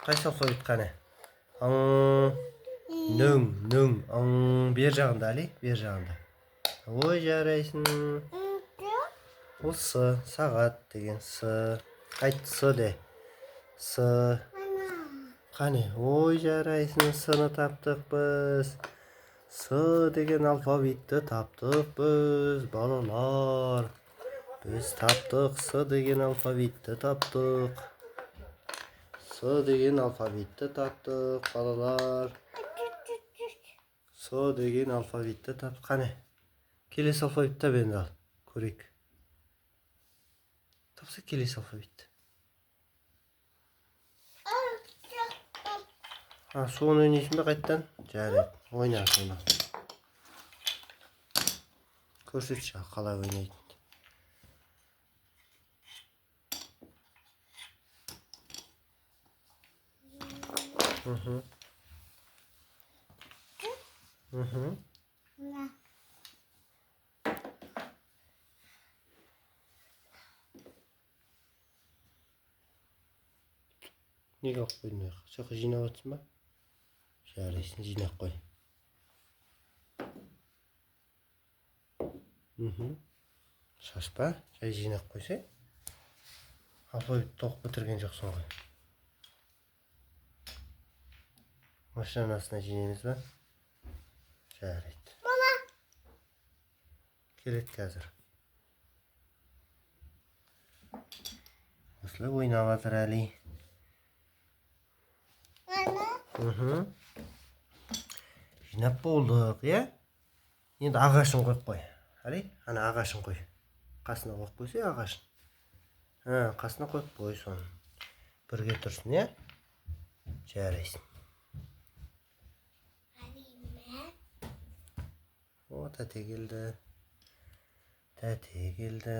Қайсы алфавит қане? Аң, нүң, аң, бер жағында, Али, бер жағында. Ой, жарайсың. Ол с, сағат деген с. Айт, с де. С. Қане, ой, жарайсың, с-ны таптық біз. С деген алфавитті таптық біз, балалар. Біз таптық, с деген алфавитті таптық. С деген алфавитті таптық, балалар. С деген алфавитті таптық. Қане, келесі алфавитті тап енді ал, көрейік. Тапса келесі алфавитті. Соны ойнайсың ба қайттан? Жарайды, ойна соны. Көрсетші, қалай ойнайтын. Неге алып қойдың аяқ? Соққа жинап атсың ба? Жарайсың, жинап қой. Шашпа, жай жинап қойса. Алфавит тоқып бітірген жоқсың ғой. Машинаның астына жинаймыз ба? Жарайды. Мама! Келеді қазір. Осылай ойнап жатыр Әли. Жинап болдық, е? Енді ағашын қойып қой. Әли, ана ағашын қой. Қасына қойып қойса ағашын. Қасына қойып қой соны. Бірге тұрсын, е? Жарайсың. О, тәте келді. Тәте келді.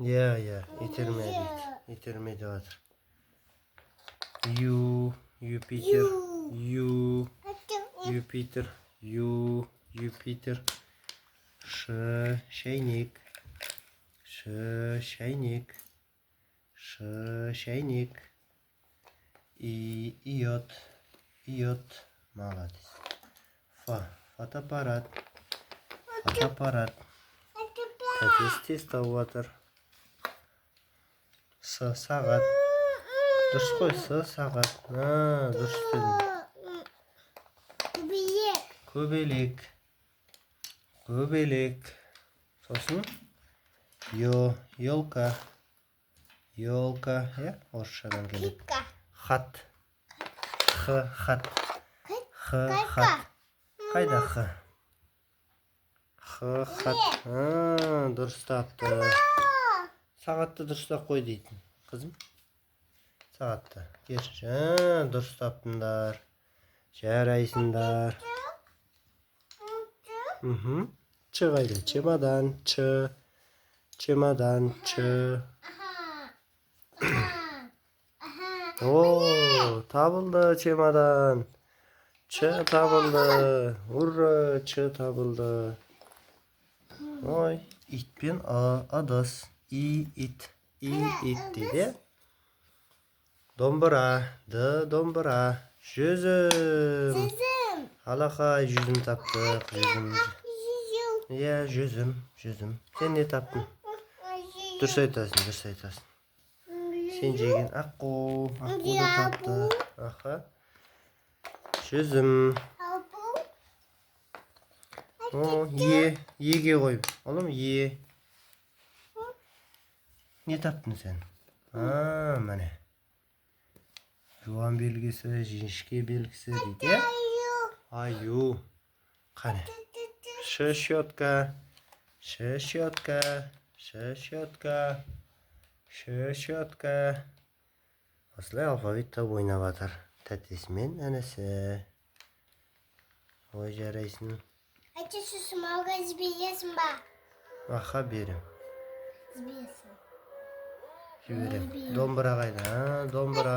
Я, итерме дейді. Итерме деп жатыр. Юпитер. Юпитер. Юпитер. Шайник. Шайник. Шайник. Иот. Молодец. Фотоаппарат. Тез тауып жатыр. С, сағат. Дұрыс қой, с, сағат. Дұрыс дедің. Көбелек. Сосын? Елка. Е? Орысшадан келеді. Хат. Хат. Қайда х? Хат. Дұрыс тапты. Сағатты дұрыстап қой дейтін. Қызым? Сағатты. Керші. Дұрыс таптыңдар. Жарайсыңдар. Ч қайда? Чемодан. Чемодан. О, табылды чемодан. Ч табылды. Ура, Ч табылды. Ой, итпен адас. Ит дейді. Домбыра. Домбыра. Жүзім. Алақай жүзім таптық. Иә, жүзім. Сен не таптың? Дұрыс айтасың. Сен жеген аққуды тапты. Жүзім. Еге қой. Олым, е. Не таптың сен? Мәне. Жуан белгісі, жіңішке белгісі дейді. Аю. Қане. Щетка. Осылай алфавитті ойнап жатыр. Тәтесімен әнісі. Ой, жарайсың. Әке сұсымауға жібересің ба? Аха, берем. Жібересің. Жіберем. Домбыра қайда? Домбыра.